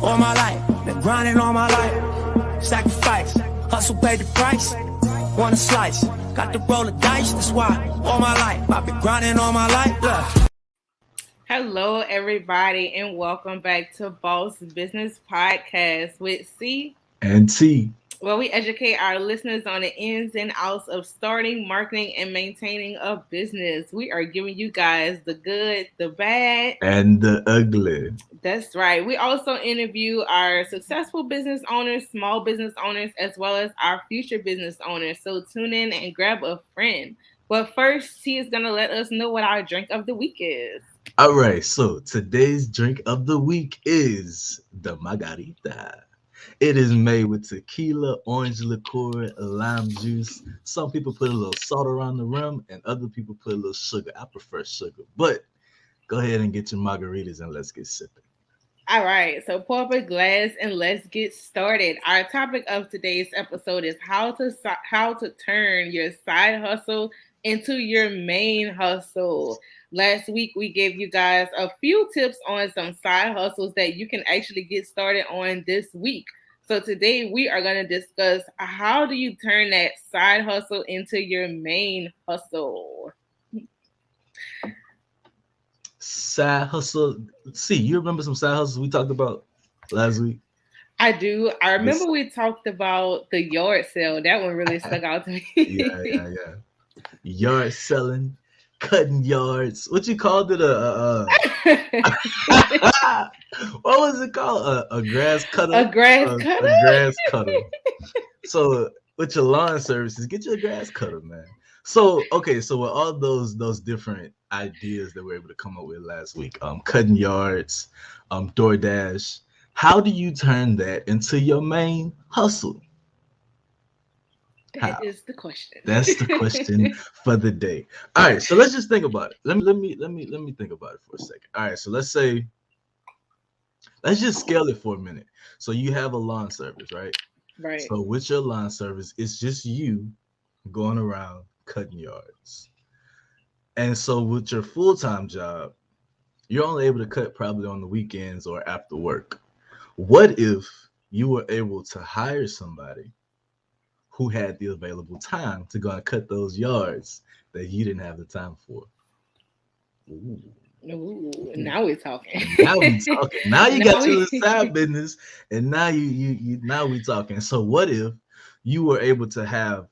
all my life. Been grinding all my life. Sacrifice, hustle paid the price. Want a slice, got to roll the dice. That's why all my life I've been grinding all my life. Yeah. Hello, everybody, and welcome back to Boss Business Podcast with Cee and Tee, where we educate our listeners on the ins and outs of starting, marketing, and maintaining a business. We are giving you guys the good, the bad, and the ugly. That's right. We also interview our successful business owners, small business owners, as well as our future business owners. So tune in and grab a friend. But first, Tee is going to let us know what our drink of the week is. All right, so today's drink of the week is the margarita. It is made with tequila, orange liqueur, lime juice. Some people put a little salt around the rim, and other people put a little sugar. I prefer sugar, but go ahead and get your margaritas and let's get sipping. All right, so pour up a glass and let's get started. Our topic of today's episode is how to turn your side hustle into your main hustle. Last week, we gave you guys a few tips on some side hustles that you can actually get started on this week. So today, we are going to discuss how do you turn that side hustle into your main hustle. Side hustle. See, you remember some side hustles we talked about last week? I do. I remember we talked about the yard sale. That one really stuck out to me. Yeah. Yard selling, cutting yards. What you called it? What was it called? A grass cutter. A grass cutter. A grass cutter. So with your lawn services, get your grass cutter, man. So okay, so with all those different ideas that we were able to come up with last week, cutting yards, DoorDash, how do you turn that into your main hustle? That is the question. That's the question for the day. All right, so let's just think about it. Let me think about it for a second. All right, so let's just scale it for a minute. So you have a lawn service, right? Right. So with your lawn service, it's just you going around cutting yards. And so with your full-time job, you're only able to cut probably on the weekends or after work. What if you were able to hire somebody who had the available time to go and cut those yards that you didn't have the time for? Ooh, now we're talking. Now you got your side business, and now now we talking. So what if you were able to have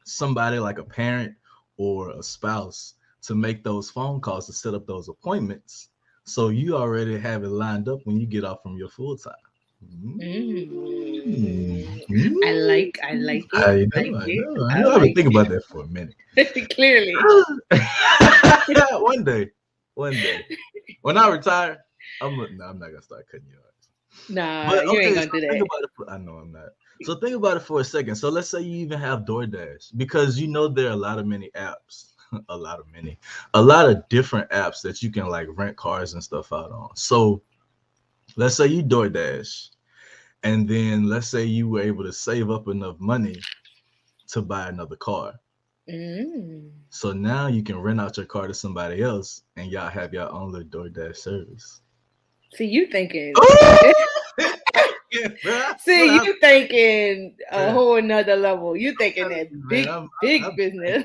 somebody like a parent or a spouse to make those phone calls to set up those appointments, so you already have it lined up when you get off from your full time? I like it. I know. I've think about that for a minute. Clearly. One day, when I retire, I'm not gonna start cutting yards. Nah, but, you ain't gonna do that. I know I'm not. So think about it for a second. So let's say you even have DoorDash, because you know there are a lot of apps, a lot of different apps that you can like rent cars and stuff out on. So let's say you DoorDash, and then let's say you were able to save up enough money to buy another car. So now you can rent out your car to somebody else, and y'all have your own little DoorDash service. See, you thinking. You thinking a whole nother level. You thinking that big business.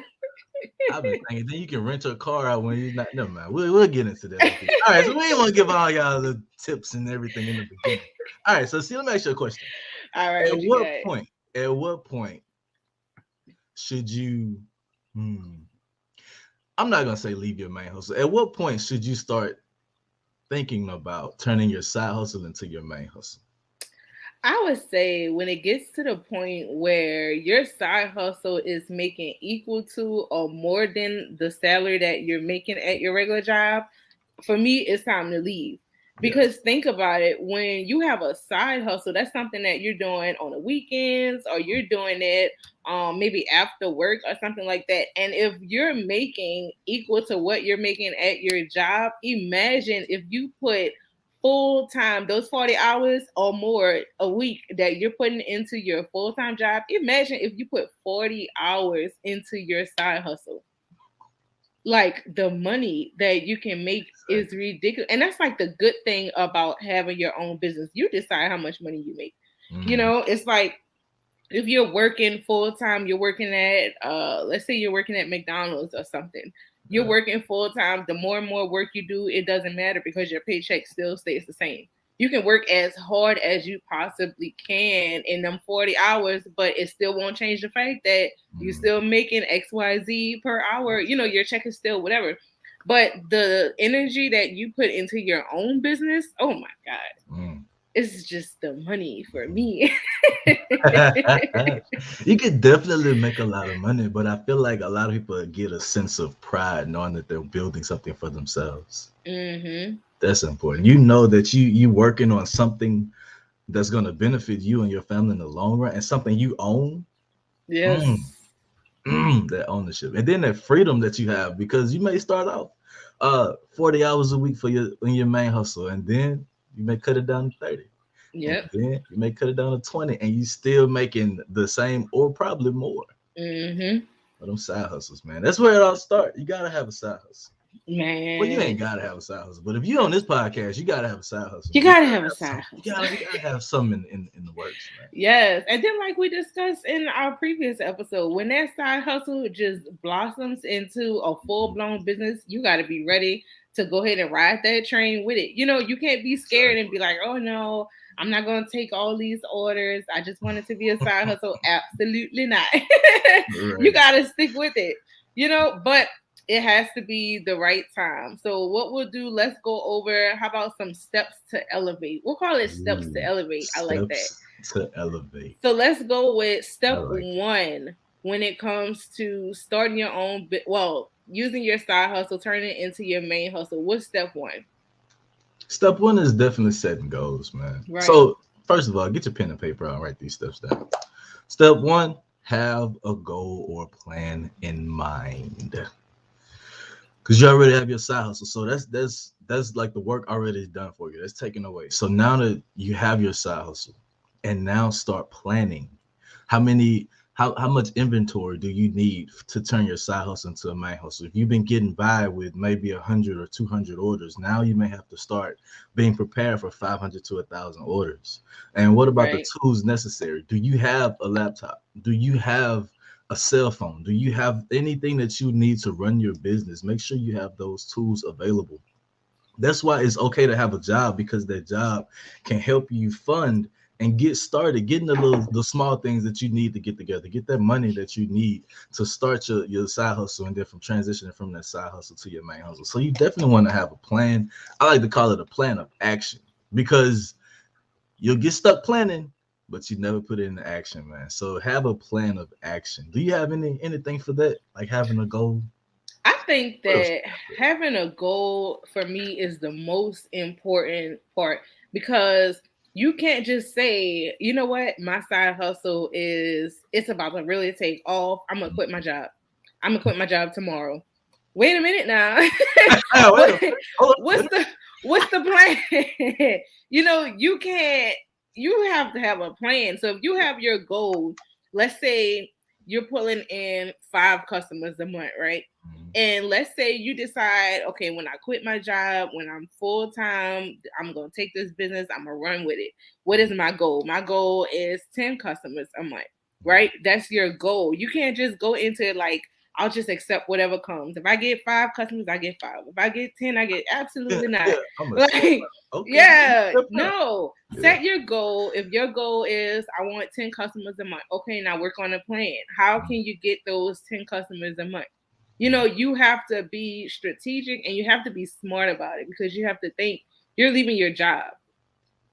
I've been thinking, then you can rent your car out when you're not. Never mind. We'll get into that. All right, so we ain't want to give all y'all the tips and everything in the beginning. All right, so see, let me ask you a question. All right. At what point should you? I'm not gonna say leave your main hustle. At what point should you start thinking about turning your side hustle into your main hustle? I would say when it gets to the point where your side hustle is making equal to or more than the salary that you're making at your regular job, for me, it's time to leave. Because think about it, when you have a side hustle, that's something that you're doing on the weekends, or you're doing it maybe after work or something like that. And if you're making equal to what you're making at your job, imagine if you put full time, those 40 hours or more a week that you're putting into your full-time job. Imagine if you put 40 hours into your side hustle. like the money that you can make is ridiculous. And that's like the good thing about having your own business. You decide how much money you make. You Mm, know, it's like if you're working full time, you're working at let's say you're working at McDonald's or something. You're yeah. working full time. The more and more work you do, it doesn't matter because your paycheck still stays the same. You can work as hard as you possibly can in them 40 hours, but it still won't change the fact that you're Mm, still making XYZ per hour. You know, your check is still whatever. But the energy that you put into your own business, oh my God, mm. it's just the money for me. You could definitely make a lot of money, but I feel like a lot of people get a sense of pride knowing that they're building something for themselves. Mm-hmm. That's important. You know that you working on something that's gonna benefit you and your family in the long run, and something you own. Mm, Yes. that ownership, and then that freedom that you have, because you may start out 40 hours a week for your main hustle, and then you may cut it down to 30. And Yep. then you may cut it down to 20 and you still making the same or probably more. Mm-hmm. But them side hustles, man. That's where it all starts. You gotta have a side hustle. Well, you Man, ain't gotta have a side hustle, but if you on this podcast, you gotta have a side hustle, you man. You gotta gotta have a have side some. hustle. You gotta have something in the works, man. Yes. And then, like we discussed in our previous episode, when that side hustle just blossoms into a full blown business, you got to be ready to go ahead and ride that train with it. You know, you can't be scared and be like, oh no, I'm not going to take all these orders. I just want it to be a side hustle. Absolutely not. You Right. got to stick with it, you know, but it has to be the right time. So, what we'll do, let's go over how about some steps to elevate? We'll call it steps to Ooh, elevate. I like that. steps to elevate. So let's go with I step like it. one when it comes to starting your own, well, using your side hustle, turning it into your main hustle. What's step one? Step one is definitely setting goals, man. Right. So first of all, get your pen and paper out and write these steps down. Step one, have a goal or plan in mind. Because you already have your side hustle. So that's like the work already done for you. That's taken away. So now that you have your side hustle, and now start planning how many how much inventory do you need to turn your side hustle into a main hustle. If you've been getting by with maybe 100 or 200 orders, now you may have to start being prepared for 500 to 1,000 orders. And what about the Right. tools necessary? Do you have a laptop? Do you have a cell phone? Do you have anything that you need to run your business? Make sure you have those tools available. That's why it's okay to have a job, because that job can help you fund and get started, getting the small things that you need to get together, get that money that you need to start your side hustle, and then from transitioning from that side hustle to your main hustle. So you definitely want to have a plan. I like to call it a plan of action, because you'll get stuck planning, but you never put it into action, man. So have a plan of action. Do you have anything for that? Like having a goal? I think What else? that having a goal for me is the most important part because you can't just say, you know what, my side hustle is it's about to really take off. I'm gonna quit my job. I'm gonna quit my job tomorrow. Wait a minute now. Ah, wait a what, minute. Hold on. what's the plan? You know, you can't you have to have a plan. So if you have your goal, let's say you're pulling in 5 customers a month, right? And let's say you decide, okay, when I quit my job, when I'm full time, I'm going to take this business, I'm going to run with it. What is my goal? My goal is 10 customers a month, right? That's your goal. You can't just go into it like, I'll just accept whatever comes. If I get 5 customers, I get 5. If I get 10, I get Yeah, absolutely not. yeah. I'm gonna step Like, out. Okay, yeah, step out. no. Yeah. Set your goal. If your goal is, I want 10 customers a month, okay, now work on a plan. How can you get those 10 customers a month? You know, you have to be strategic and you have to be smart about it because you have to think you're leaving your job.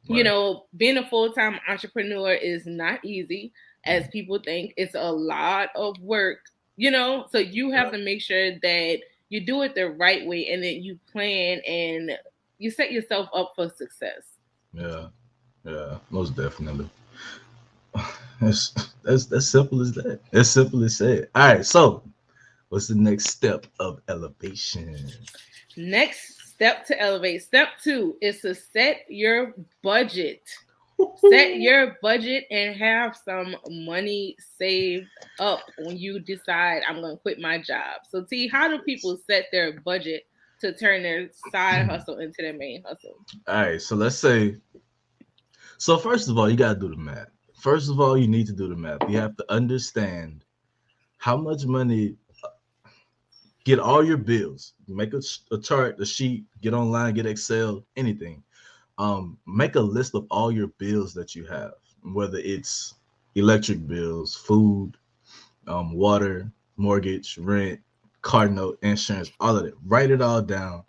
You Right. know, being a full time entrepreneur is not easy as people think. It's a lot of work, you know, so you have Yeah. to make sure that you do it the right way and that you plan and you set yourself up for success. Yeah. Yeah. Most definitely. That's that's simple as that. As simple as that. All right. So, what's the next step of elevation? Next step to elevate. Step 2 is to set your budget. Set your budget and have some money saved up when you decide I'm going to quit my job. So, T, how do people set their budget to turn their side hustle into their main hustle? All right, so let's say, so first of all, you got to do the math. First of all, you need to do the math. You have to understand how much money, get all your bills, make a chart, a sheet, get online, get Excel, anything. Make a list of all your bills that you have, whether it's electric bills, food, water, mortgage, rent, car note, insurance, all of it. Write it all down,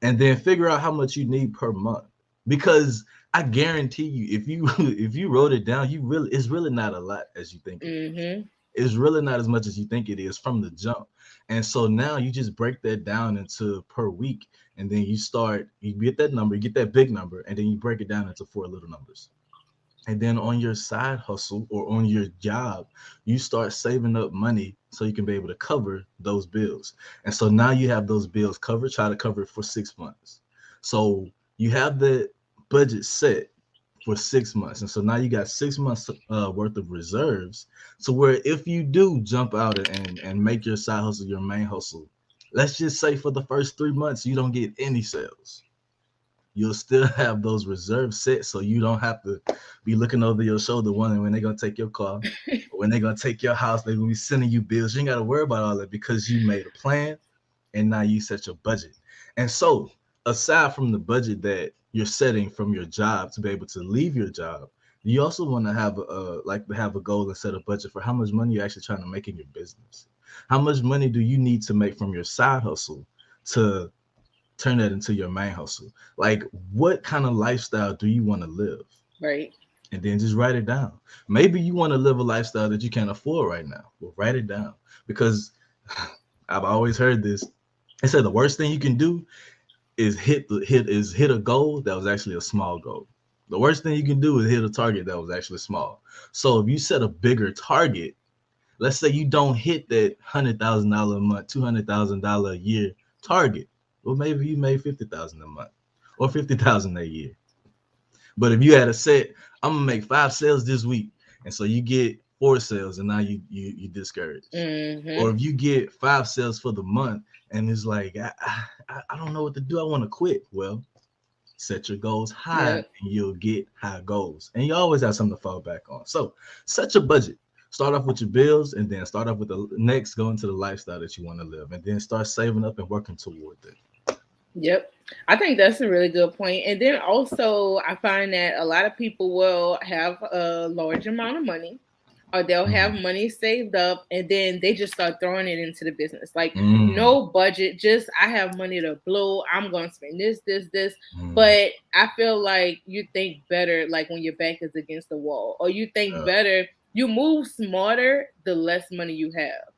and then figure out how much you need per month. Because I guarantee you, if you if you wrote it down, it's really not a lot as you think it is. Mm-hmm. It's really not as much as you think it is from the jump. And so now you just break that down into per week, and then you get that number, you get that big number, and then you break it down into 4 little numbers. And then on your side hustle or on your job, you start saving up money so you can be able to cover those bills. And so now you have those bills covered, try to cover it for 6 months. So you have the budget set for 6 months. And so now you got 6 months worth of reserves. So where if you do jump out and make your side hustle your main hustle, let's just say for the first 3 months, you don't get any sales. You'll still have those reserves set, so you don't have to be looking over your shoulder wondering when they're gonna take your car, or when they're gonna take your house. They're gonna be sending you bills. You ain't gotta worry about all that because you made a plan and now you set your budget. And so, aside from the budget that you're setting from your job to be able to leave your job, you also want to have a goal and set a budget for how much money you're actually trying to make in your business. How much money do you need to make from your side hustle to turn that into your main hustle? Like, what kind of lifestyle do you want to live? Right. And then just write it down. Maybe you want to live a lifestyle that you can't afford right now. Well, write it down, because I've always heard this. They said the worst thing you can do is hit a goal that was actually a small goal. The worst thing you can do is hit a target that was actually small. So if you set a bigger target, let's say you don't hit that $100,000 a month, $200,000 a year target. Well, maybe you made 50,000 a month or 50,000 a year. But if you had a set, I'm gonna make 5 sales this week, and so you get 4 sales, and now you discouraged. Mm-hmm. Or if you get 5 sales for the month, and it's like I don't know what to do, I want to quit. Well, set your goals high, and you'll get high goals, and you always have something to fall back on. So set your budget. Start off with your bills, and then start off with the next, go into the lifestyle that you want to live, and then start saving up and working toward it. Yep. I think that's a really good point. And then also, I find that a lot of people will have a large amount of money, or they'll have money saved up, and then they just start throwing it into the business. Like, no budget, just I have money to blow. I'm going to spend this. But I feel like you think better, like when your back is against the wall, or you think better, you move smarter the less money you have.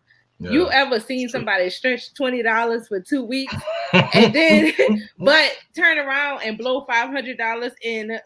Yeah, you ever seen somebody stretch $20 for 2 weeks and then but turn around and blow $500 in an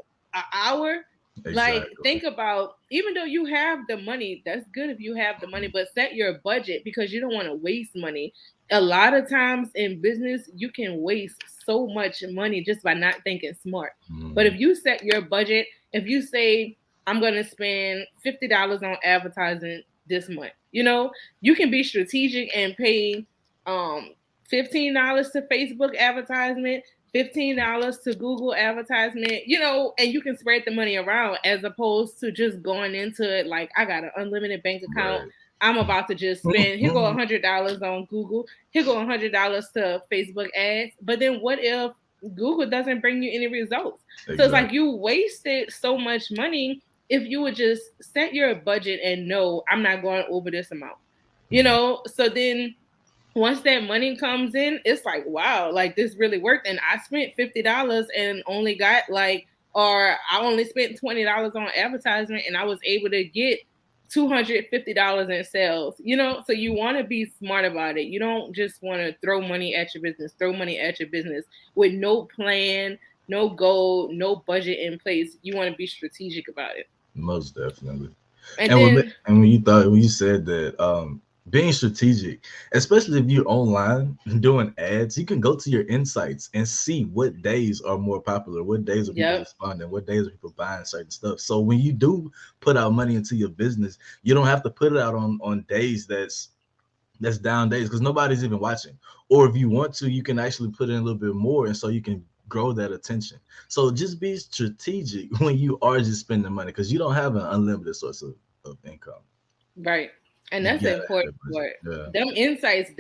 hour? Exactly. Like, think about, even though you have the money, that's good if you have the money, but set your budget, because you don't want to waste money. A lot of times in business, you can waste so much money just by not thinking smart. But if you set your budget, if you say, I'm going to spend $50 on advertising this month, you can be strategic and pay $15 to Facebook advertisement, $15 to Google advertisement, and you can spread the money around, as opposed to just going into it like, I got an unlimited bank account. Right. I'm about to just spend, here go $100 on Google, here go $100 to Facebook ads. But then what if Google doesn't bring you any results? Exactly. So it's like you wasted so much money. If you would just set your budget and know, I'm not going over this amount, so then once that money comes in, it's like, wow, like this really worked. And I spent $50 and only got or I only spent $20 on advertisement, and I was able to get $250 in sales, so you want to be smart about it. You don't just want to throw money at your business with no plan, no goal, no budget in place. You want to be strategic about it. Most definitely. And when you said that, Being strategic, especially if you're online doing ads, you can go to your insights and see what days are more popular, what days are people Yep. responding, what days are people buying certain stuff. So when you do put out money into your business, you don't have to put it out on days that's down days because nobody's even watching. Or if you want to, you can actually put in a little bit more, and so you can grow that attention. So just be strategic when you are just spending money because you don't have an unlimited source of income. Right. And You that's the gotta have important a budget. part. Yeah, Them insights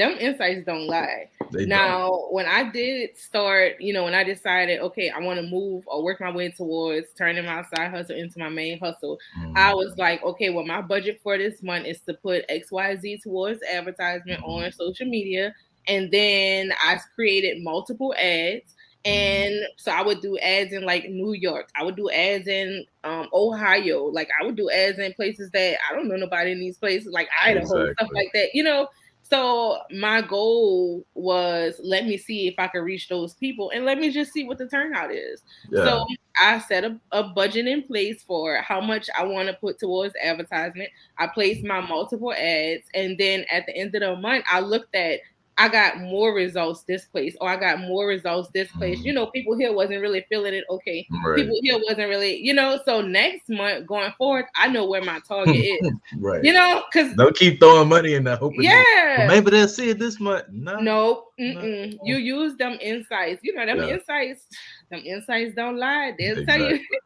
don't lie. they don't. Now, when I did start, when I decided, okay, I want to move or work my way towards turning my side hustle into my main hustle, I Mhm, was like, okay, well, my budget for this month is to put XYZ towards advertisement mhm, on social media. And then I created multiple ads. mhm. And so I would do ads in like New York. I would do ads in Ohio. Like I would do ads in places that I don't know nobody in these places, like Idaho, stuff Exactly. like that. So my goal was let me see if I could reach those people and let me just see what the turnout is. So Yeah. I set a budget in place for how much I want to put towards advertisement. I placed my multiple ads, and then at the end of the month, I looked at I got more results this place, or I got more results this place. Mhm. People here wasn't really feeling it. Okay, Right. people here wasn't really. So next month going forward, I know where my target is. Right. Because Don't keep throwing money in there hoping they. Well, yeah, maybe they'll see it this month. Nah, no, nah. you use them insights. Them Yeah, insights, them insights don't lie. They'll tell you. exactly.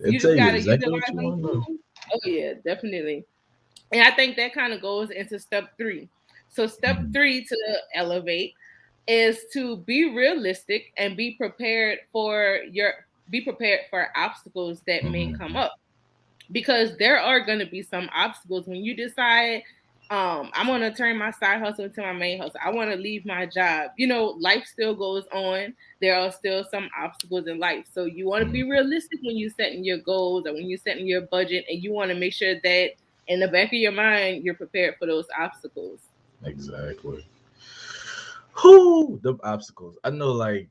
They'll You tell just you gotta exactly what utilize you them want to know. tools. Oh yeah, definitely. And I think that kind of goes into step three. So step Mhm, three to elevate is to be realistic and be prepared for obstacles that may come mhm, up, because there are going to be some obstacles when you decide I'm going to turn my side hustle into my main hustle. I want to leave my job. Life still goes on. There are still some obstacles in life. So you want to be mhm. realistic when you're setting your goals or when you're setting your budget, and you want to make sure that in the back of your mind, you're prepared for those obstacles. Exactly. Who the obstacles? I know, like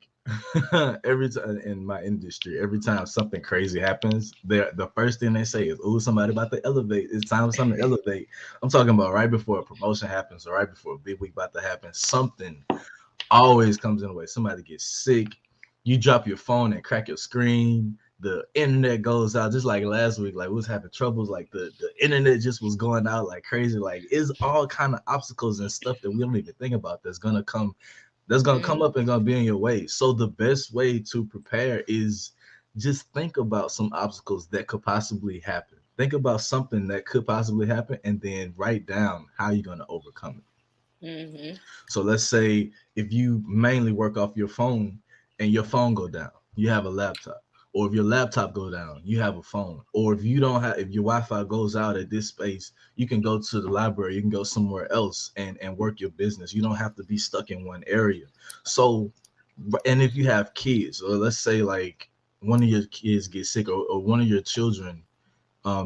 every time in my industry, every time something crazy happens, the first thing they say is, "Oh, somebody about to elevate. It's time for something to elevate." I'm talking about right before a promotion happens or right before a big week about to happen. Something always comes in the way. Somebody gets sick. You drop your phone and crack your screen. The internet goes out just like last week. Like we was having troubles. Like the internet just was going out like crazy. Like it's all kind of obstacles and stuff that we don't even think about that's gonna come Mm, up and gonna be in your way. So the best way to prepare is just think about some obstacles that could possibly happen. Think about something that could possibly happen and then write down how you're gonna overcome it. hmm So let's say if you mainly work off your phone and your phone go down, you have a laptop. Or if your laptop go down, you have a phone. Or if you don't have if your Wi-Fi goes out at this space, you can go to the library, you can go somewhere else and work your business. You don't have to be stuck in one area. So and if you have kids, or let's say like one of your kids get sick or one of your children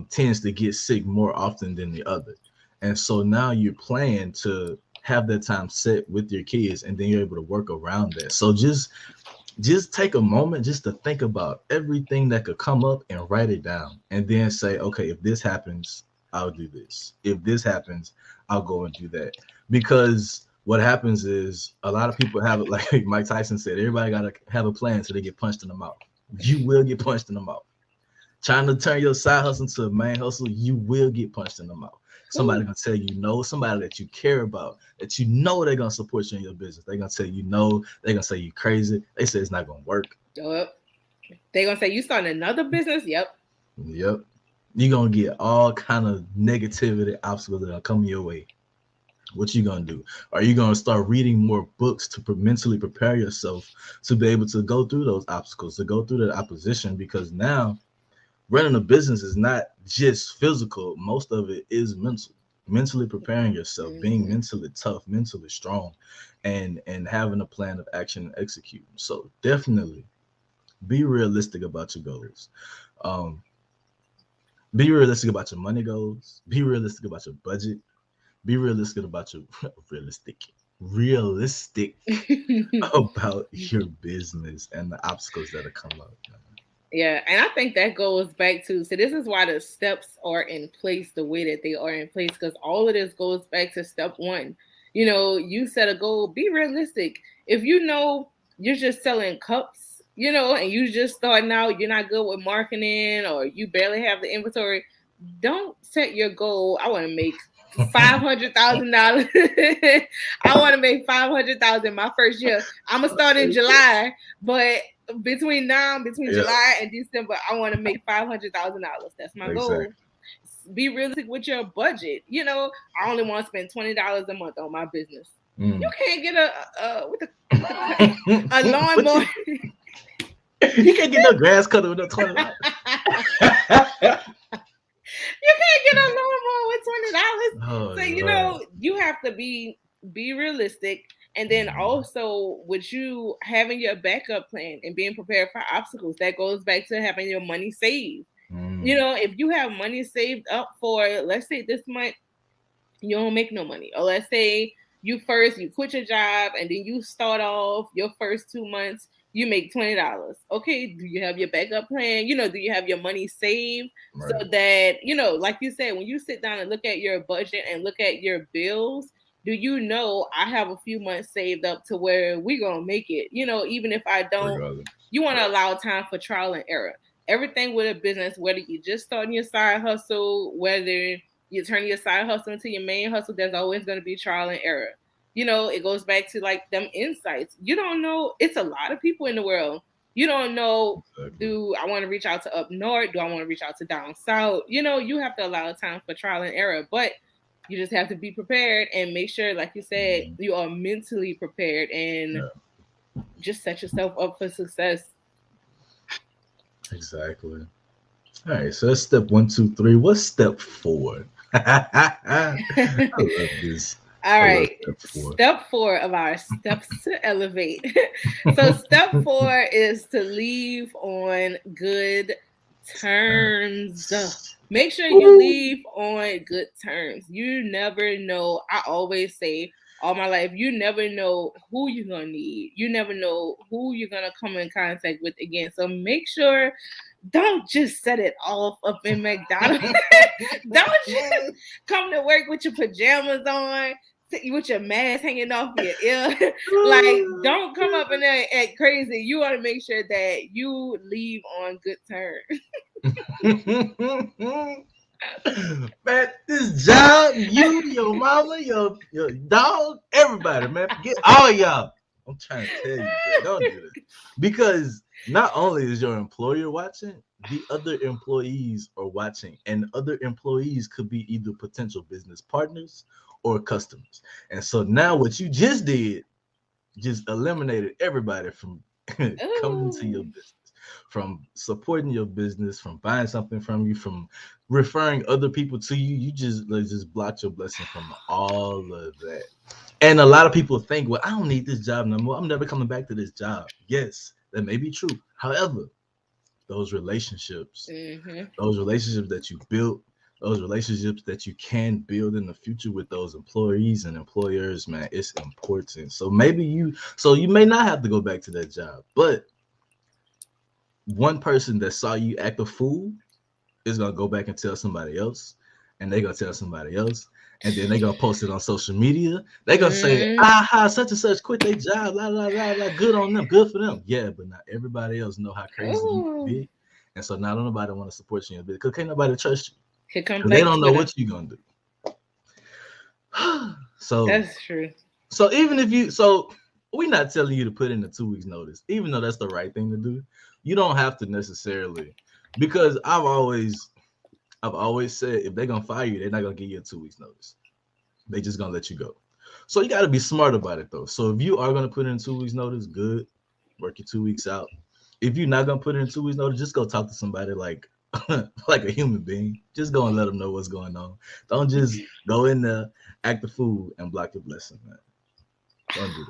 tends to get sick more often than the other. And so now you plan to have that time set with your kids and then you're able to work around that. So just take a moment just to think about everything that could come up and write it down and then say, okay, if this happens, I'll do this. If this happens, I'll go and do that. Because what happens is a lot of people have it like Mike Tyson said, everybody got to have a plan so they get punched in the mouth. You will get punched in the mouth. Trying to turn your side hustle to a main hustle, you will get punched in the mouth. Somebody gonna tell you no, somebody that you care about, that you know they're gonna support you in your business. They're gonna tell you no, they're gonna say you crazy. They say it's not gonna work. Yep. They're gonna say you starting another business. Yep. Yep. You're gonna get all kind of negativity obstacles that are coming your way. What you gonna do? Are you gonna start reading more books to mentally prepare yourself to be able to go through those obstacles, to go through that opposition? Because now running a business is not just physical. Most of it is mental. Mentally preparing yourself, being hmm mentally tough, mentally strong, and having a plan of action and execute. So definitely be realistic about your goals. Um, be realistic about your money goals. Be realistic about your budget. Be realistic about your realistic about your business and the obstacles that come up. Yeah, and I think that goes back to, so this is why the steps are in place the way that they are in place, because all of this goes back to step one. You know, you set a goal, be realistic. If you know you're just selling cups, you know, and you just starting out, you're not good with marketing or you barely have the inventory, don't set your goal. I want to make $500,000. I want to make 500,000 my first year. I'm gonna start in July, but between Yeah, July and December, I want to make $500,000. That's my goal. exactly. Be realistic with your budget. You know, I only want to spend $20 a month on my business. You Mm. can't get a What lawnmower. you can't get no grass cutter with no $20. You can't get a lawnmower with $20. Oh So you Lord. know you have to be realistic, and then also with you having your backup plan and being prepared for obstacles. That goes back to having your money saved. You Mm. know, if you have money saved up for, let's say this month you don't make no money, or let's say you quit your job and then you start off your first 2 months, you make $20. Okay, do you have your backup plan? You know, do you have your money saved so Right. that, you know, like you said, when you sit down and look at your budget and look at your bills, do you know I have a few months saved up to where we gonna make it? You know, even if I don't, Regardless. you want to Right. allow time for trial and error. Everything with a business, whether you just starting your side hustle, whether you turn your side hustle into your main hustle, there's always going to be trial and error. You know, it goes back to like them insights. You don't know, it's a lot of people in the world. You don't know, Exactly. do I want to reach out to up north? Do I want to reach out to down south? You know, you have to allow time for trial and error, but you just have to be prepared and make sure, like you said, Mhm. you are mentally prepared and Yeah, just set yourself up for success. exactly. All right, so that's step one, two, three. What's step four? I love this. All I love right. step four. Step four of our steps to elevate. So, step four is to leave on good terms. Make sure you Woo. leave on good terms. You never know. I always say all my life, you never know who you're going to need. You never know who you're going to come in contact with again. So, make sure, don't just set it off up in McDonald's. Don't just come to work with your pajamas on, with your mask hanging off your ear. Like, don't come up in there and act crazy. You want to make sure that you leave on good terms. Man, this job, you, your mama, your dog, everybody, man, forget all y'all. I'm trying to tell you, man, don't do that. Because not only is your employer watching, the other employees are watching, and other employees could be either potential business partners or customers. And so now what you just did just eliminated everybody from coming into your Ooh. business, from supporting your business, from buying something from you, from referring other people to you. You just like, just blocked your blessing from all of that. And a lot of people think, well, I don't need this job no more. I'm never coming back to this job. Yes, that may be true. However, those relationships, Mm-hmm. those relationships that you built, those relationships that you can build in the future with those employees and employers, man, it's important. So you may not have to go back to that job, but one person that saw you act a fool is gonna go back and tell somebody else, and they gonna tell somebody else, and then they gonna post it on social media. They gonna say, Mm-hmm. "Aha, such and such quit their job, la la la la, good on them, good for them." Yeah, but not everybody else know how crazy you can Ooh. be, and so not nobody want to support you in business because can't nobody trust you Here come because they Black don't know Twitter. what you gonna do. so That's true. so even if you so we're not telling you to put in a 2 weeks notice, even though that's the right thing to do. You don't have to necessarily because I've always said if they're gonna fire you, they're not gonna give you a 2 weeks notice. They just gonna let you go. So you gotta be smart about it though. So if you are gonna put in 2 weeks notice, good. Work your 2 weeks out. If you're not gonna put in 2 weeks notice, just go talk to somebody like like a human being. Just go and let them know what's going on. Don't just go in there, act the fool, and block your blessing, man. Don't do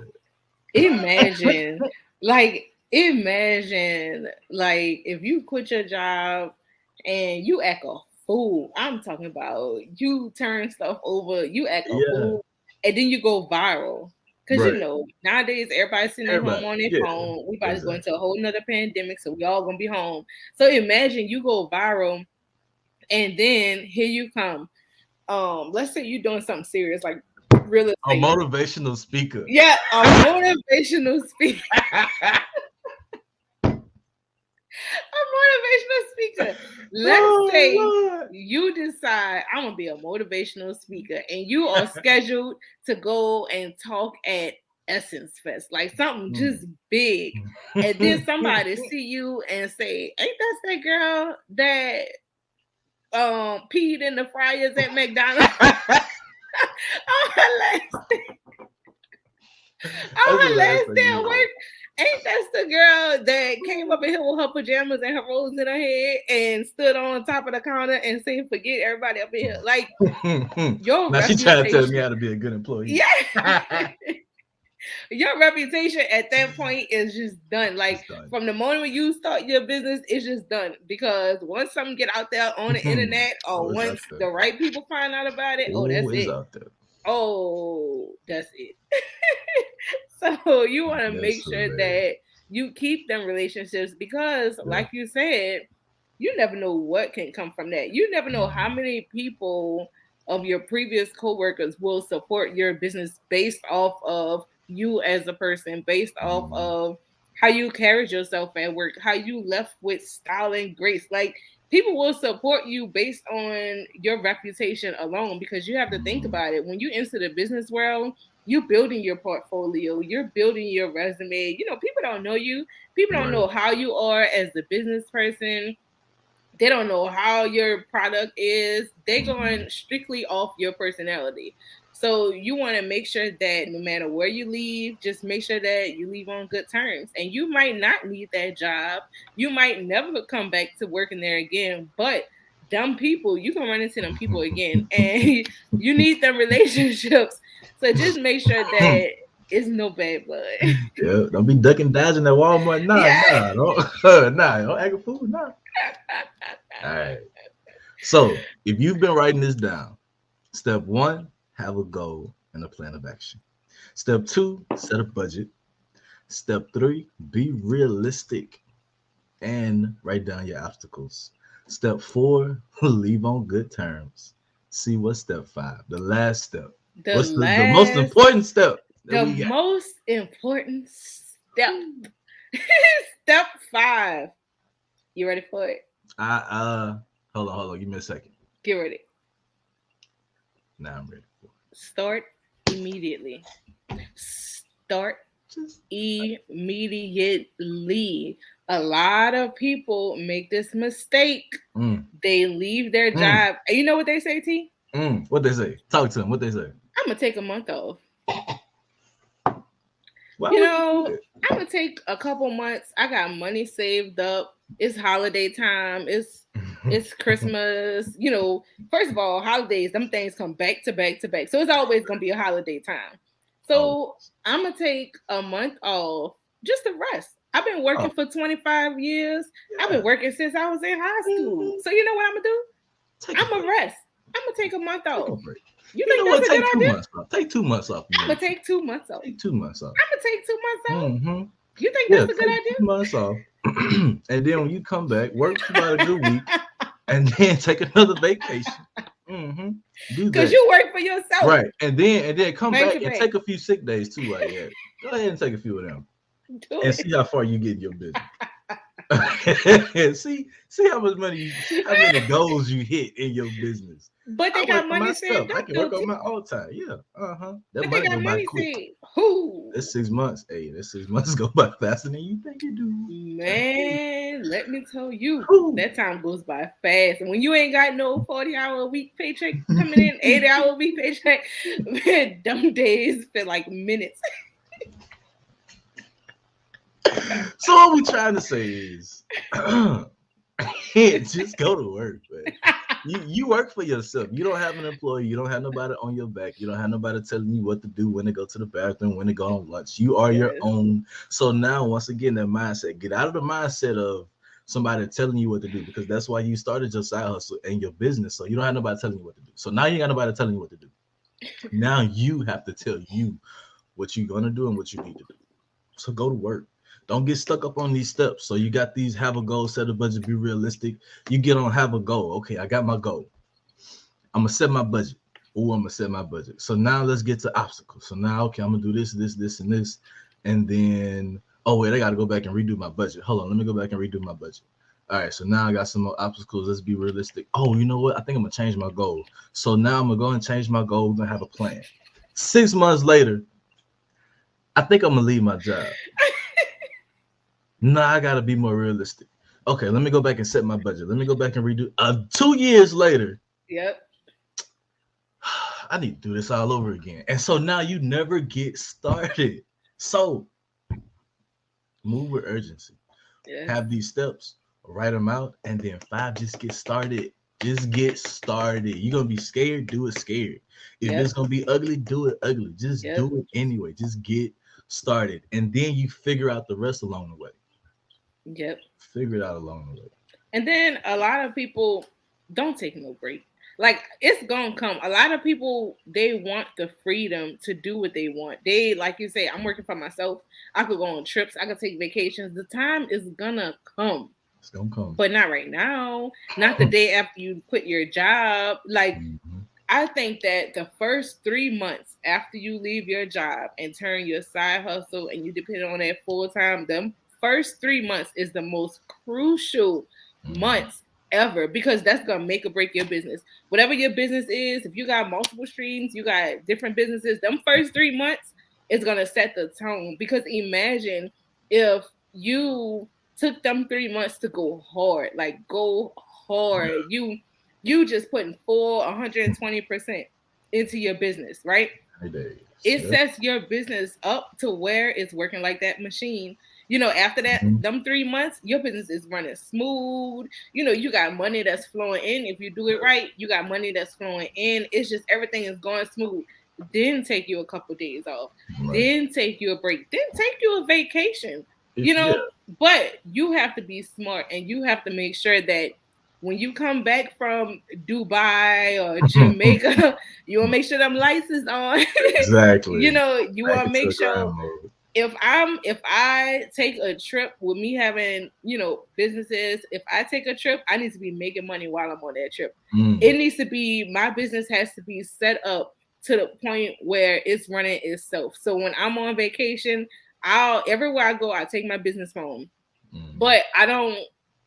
Imagine, imagine, if you quit your job and you act a fool. I'm talking about you turn stuff over, you act a that. fool, and then you go viral. Because Right. you know, nowadays everybody's sitting at home Everybody. on their Yeah. phone. We about to go Exactly. into a whole nother pandemic, so we all gonna be home. So imagine you go viral, and then here you come. Let's say you're doing something serious like real A estate. motivational speaker. Yeah, a motivational speaker. A motivational speaker. Let's say Lord. you decide I'm gonna be a motivational speaker, and you are scheduled to go and talk at Essence Fest, like something just big, and then somebody see you and say, "Ain't that girl that peed in the fryers at McDonald's?" On her last day of work. Ain't that the girl that came up in here with her pajamas and her rolls in her head and stood on top of the counter and said, "Forget everybody up in here"? Like your now reputation. she trying to tell me how to be a good employee. Yeah. Your reputation at that point is just done. Like from the moment when you start your business, it's just done. Because once something get out there on the internet, or once the right people find out about it, that's it. Out there. Oh, that's it. So you want to make sure that you keep them relationships because, like you said, you never know what can come from that. You never know how many people of your previous coworkers will support your business based off of you as a person, based off of how you carried yourself at work, how you left with style and grace. Like people will support you based on your reputation alone because you have to think about it. When you enter the business world, you're building your portfolio, you're building your resume. You know, people don't know you. People don't know how you are as the business person. They don't know how your product is. They're going strictly off your personality. So you want to make sure that no matter where you leave, just make sure that you leave on good terms. And you might not need that job. You might never come back to working there again. But dumb people, you can run into them people again. And you need them relationships. So just make sure that it's no bad blood. Yeah, don't be ducking dodging at Walmart. Don't act a fool. Nah. All right. So if you've been writing this down, step 1, have a goal and a plan of action. Step 2, set a budget. Step 3, be realistic and write down your obstacles. Step 4, leave on good terms. See what's step 5, the last step. What's the most important step? The most important step. Step 5. You ready for it? Hold on. Give me a second. Get ready. Now I'm ready for it. Start immediately. Start immediately. A lot of people make this mistake. They leave their job. You know what they say, T? What they say? Talk to them. What they say? I'm gonna take a month off. I'm gonna take a couple months. I got money saved up. It's holiday time. It's Christmas. You know, first of all, holidays, them things come back to back to back. So it's always gonna be a holiday time. So I'm gonna take a month off just to rest. I've been working for 25 years. Yeah. I've been working since I was in high school. So you know what I'm gonna do? I'm gonna rest. I'm gonna take a month off. You think that's a good idea? Take 2 months off. I'm gonna take 2 months off. Take 2 months off. I'm gonna take 2 months off. You think that's a good idea? 2 months off. And then when you come back, work for about a good week, and then take another vacation. Because you work for yourself, right? And then come back and take a few sick days too. Like that. Go ahead and take a few of them, see how far you get in your business. see how much money, see how many goals you hit in your business. But they got money saved up. I can work on my all time. Yeah. That money go by quick. That's 6 months. Hey, that 6 months go by faster than you think you do. Man, let me tell you, that time goes by fast. And when you ain't got no 40-hour-a-week paycheck coming in, 80-hour-a-week paycheck, man, them days feel like minutes. So what we trying to say is, just go to work, man. You work for yourself. You don't have an employee. You don't have nobody on your back. You don't have nobody telling you what to do, when to go to the bathroom, when to go on lunch. You are your own. So now, once again, that mindset, get out of the mindset of somebody telling you what to do, because that's why you started your side hustle and your business. So you don't have nobody telling you what to do. So now you got nobody telling you what to do. Now you have to tell you what you're gonna do and what you need to do. So go to work. Don't get stuck up on these steps. So you got these, have a goal, set a budget, be realistic. You get on, have a goal. Okay, I got my goal. I'm gonna set my budget. Oh, I'm gonna set my budget. So now let's get to obstacles. So now, okay, I'm gonna do this, and this, and then oh wait, I gotta go back and redo my budget. Hold on, let me go back and redo my budget. All right, so now I got some more obstacles. Let's be realistic. Oh, you know what? I think I'm gonna change my goal. So now I'm gonna go and change my goal. We're gonna have a plan. 6 months later, I think I'm gonna leave my job. Nah, I gotta be more realistic. Okay, let me go back and set my budget. Let me go back and redo. 2 years later, Yep. I need to do this all over again. And so now you never get started. So move with urgency. Yeah. Have these steps, write them out, and then 5, just get started. Just get started. You're gonna be scared, do it scared. If it's gonna be ugly, do it ugly. Just do it anyway. Just get started. And then you figure out the rest along the way. Yep. Figure it out along the way. And then a lot of people don't take no break. Like, it's gonna come. A lot of people, they want the freedom to do what they want. They, like you say, I'm working for myself. I could go on trips. I could take vacations. The time is gonna come. It's gonna come. But not right now. Not the day after you quit your job. Like, I think that the first 3 months after you leave your job and turn your side hustle and you depend on that full time, them first 3 months is the most crucial months ever, because that's gonna make or break your business. Whatever your business is, if you got multiple streams, you got different businesses, them first 3 months is gonna set the tone. Because imagine if you took them 3 months to go hard, like go hard. You just putting full 120% into your business, right? It sets your business up to where it's working like that machine. You know, after that, them 3 months, your business is running smooth. You know, you got money that's flowing in. If you do it right, you got money that's flowing in. It's just everything is going smooth. Then take you a couple of days off. Then take you a break. Then take you a vacation. You know, but you have to be smart, and you have to make sure that when you come back from Dubai or Jamaica, you want to make sure them lights is on. Exactly. You know, you want to make sure if I take a trip with me having, you know, businesses, if I take a trip, I need to be making money while I'm on that trip. It needs to be, my business has to be set up to the point where it's running itself. So when I'm on vacation, everywhere I go, I take my business phone. But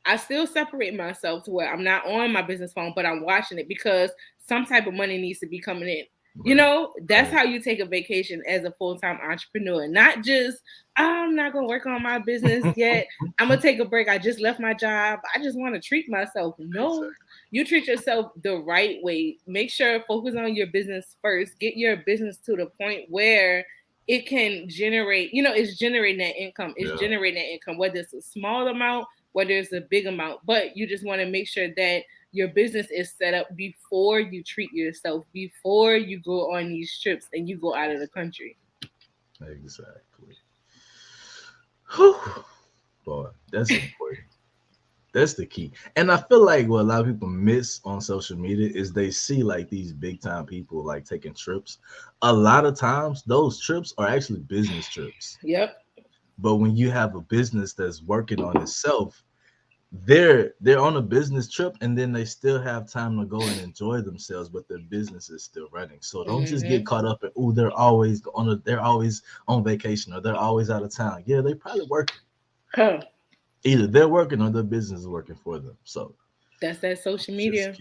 I still separate myself to where I'm not on my business phone, but I'm watching it, because some type of money needs to be coming in. You know, that's how you take a vacation as a full-time entrepreneur. Not just, I'm not going to work on my business yet. I'm going to take a break. I just left my job. I just want to treat myself. No, you treat yourself the right way. Make sure, focus on your business first. Get your business to the point where it can generate, you know, it's generating that income. It's generating that income, whether it's a small amount, whether it's a big amount. But you just want to make sure that your business is set up before you treat yourself, before you go on these trips and you go out of the country. Exactly. Whew. Boy, that's important. That's the key. And I feel like what a lot of people miss on social media is they see like these big time people like taking trips. A lot of times those trips are actually business trips. Yep. But when you have a business that's working on itself, they're on a business trip, and then they still have time to go and enjoy themselves, but their business is still running. So don't just get caught up in, oh, they're always on vacation, or they're always out of town. Yeah, they probably working. Either they're working or their business is working for them. So that's that social media.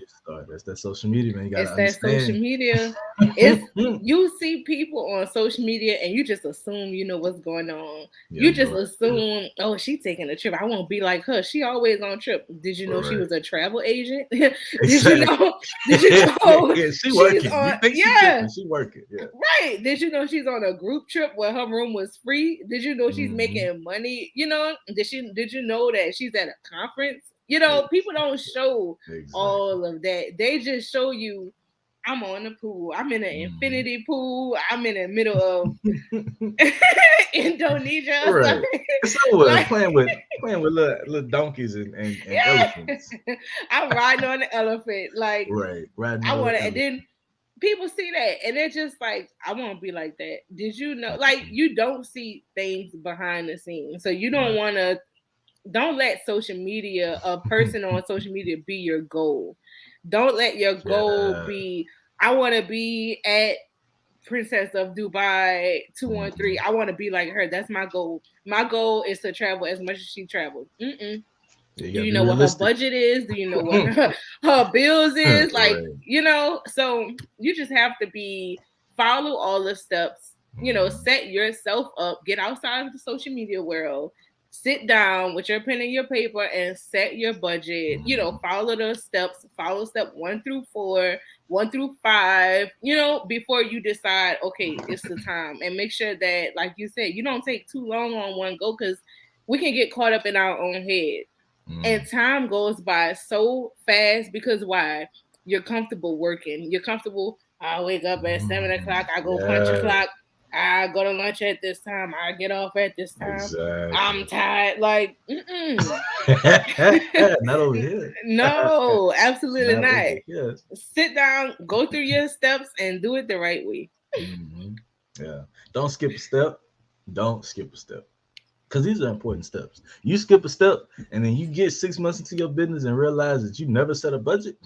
That's that social media, man. You gotta it's that social media. It's you see people on social media and you just assume you know what's going on. You just assume, oh, she's taking a trip. I won't be like her. She always on trip. Did you know she was a travel agent? Did you know? Yeah, she working. She working. Yeah. Right. Did you know she's on a group trip where her room was free? Did you know she's making money? You know, did you know that she's at a conference? You know, people don't show all of that. They just show you, I'm on the pool. I'm in an infinity pool. I'm in the middle of Indonesia. Right. Somewhere like, playing with little donkeys and elephants. I'm riding on the elephant. Like, riding. I want to, and then people see that and they're just like, I won't be like that. Did you know? Like, you don't see things behind the scenes, so you don't want to. Don't let social media, a person on social media, be your goal. Don't let your goal be, I want to be at Princess of Dubai 213. I want to be like her. That's my goal. My goal is to travel as much as she traveled. Do you know what her budget is? Do you know what her bills is? Like, you know, so you just have to follow all the steps, you know, set yourself up, get outside of the social media world, sit down with your pen and your paper and set your budget, you know, follow those steps, follow step 1 through 4, 1 through 5, you know, before you decide, okay, it's the time. And make sure that, like you said, you don't take too long on one go, because we can get caught up in our own head. And time goes by so fast because why? You're comfortable working. You're comfortable. I wake up at 7 o'clock. I go punch a clock. I go to lunch at this time. I get off at this time. Exactly. I'm tired. Like, not over here. No, absolutely not. Sit down, go through your steps, and do it the right way. Yeah. Don't skip a step. Don't skip a step. Because these are important steps. You skip a step, and then you get 6 months into your business and realize that you never set a budget,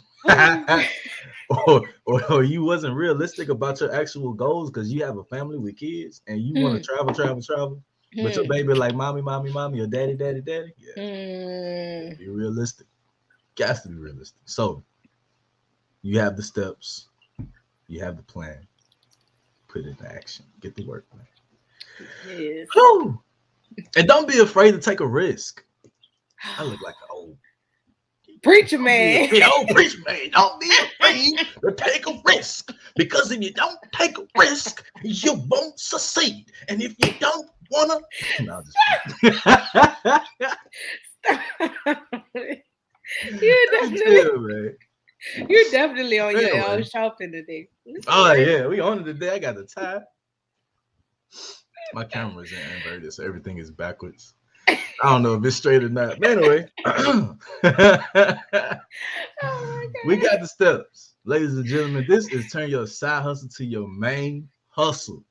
or you wasn't realistic about your actual goals because you have a family with kids and you want to travel. But your baby like mommy, or daddy. Yeah, be realistic. Got to be realistic. So you have the steps, you have the plan. Put it into action. Get the work, man. Yes. Whew. And don't be afraid to take a risk. I look like an old preacher man. Old preacher man. Don't be afraid to take a risk, because if you don't take a risk, you won't succeed. And if you don't wanna, no, you're definitely on your own shopping today. Oh yeah, we on it today. I got the tie. My camera is inverted, so everything is backwards. I don't know if it's straight or not. But anyway, we got the steps. Ladies and gentlemen, this is turn your side hustle to your main hustle.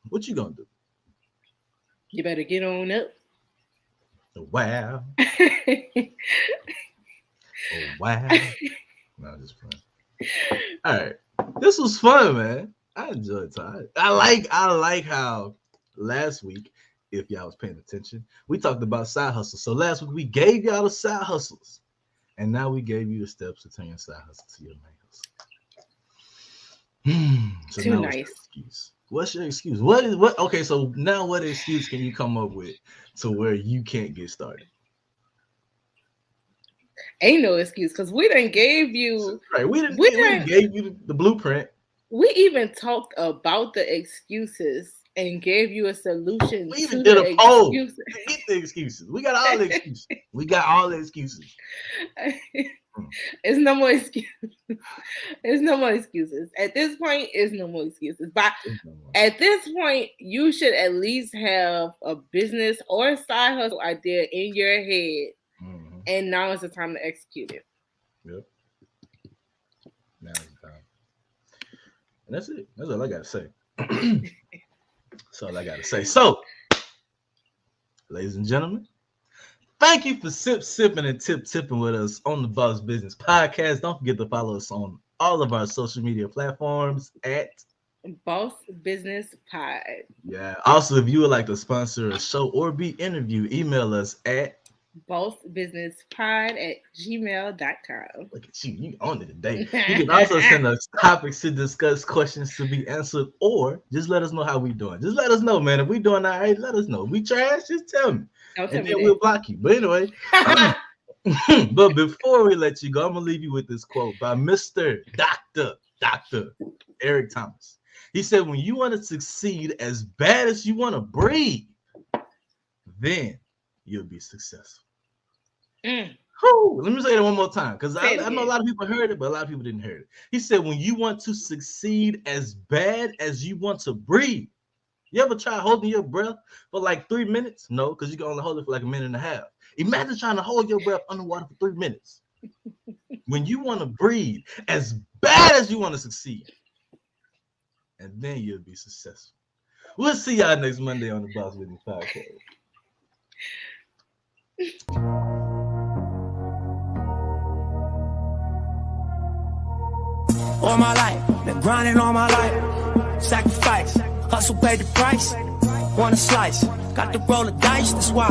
What you gonna do? You better get on up. Wow. Oh, wow. No, I'm just playing. All right. This was fun, man. I enjoyed time. I like how last week, if y'all was paying attention, we talked about side hustles. So last week we gave y'all the side hustles, and now we gave you the steps to turn your side hustle to your main hustle. So too nice. What's your excuse? What? Okay, so now what excuse can you come up with to where you can't get started? Ain't no excuse, because we done gave you. Right, we done gave you the blueprint. We even talked about the excuses and gave you a solution. We even did a poll. Get the excuses. We got all the excuses. It's no more excuses. It's no more excuses. At this point, it's no more excuses. But at this point, you should at least have a business or side hustle idea in your head. And now is the time to execute it. Yep. Now is the time. And that's it. That's all I got to say. That's all I got to say. So, ladies and gentlemen, thank you for sipping and tipping with us on the Boss Business Podcast. Don't forget to follow us on all of our social media platforms at Boss Business Pod. Yeah. Also, if you would like to sponsor a show or be interviewed, email us at bossbusinesspod@gmail.com. Look at you on it today. You can also send us topics to discuss, questions to be answered, or just let us know how we doing. Just let us know, man. If we doing all right, let us know. If we trash, just tell me. And then we'll block you. But anyway, but before we let you go, I'm gonna leave you with this quote by Mr. Dr. Eric Thomas. He said, when you want to succeed as bad as you want to breathe, then you'll be successful. Let me say that one more time, because I know a lot of people heard it, but a lot of people didn't hear it. He said, when you want to succeed as bad as you want to breathe, you ever try holding your breath for like 3 minutes? No, because you can only hold it for like a minute and a half. Imagine trying to hold your breath underwater for 3 minutes. When you want to breathe as bad as you want to succeed, and then you'll be successful. We'll see y'all next Monday on the Boss Lady Podcast. All my life, been grinding all my life. Sacrifice, hustle paid the price. Want a slice, got to roll the dice, that's why.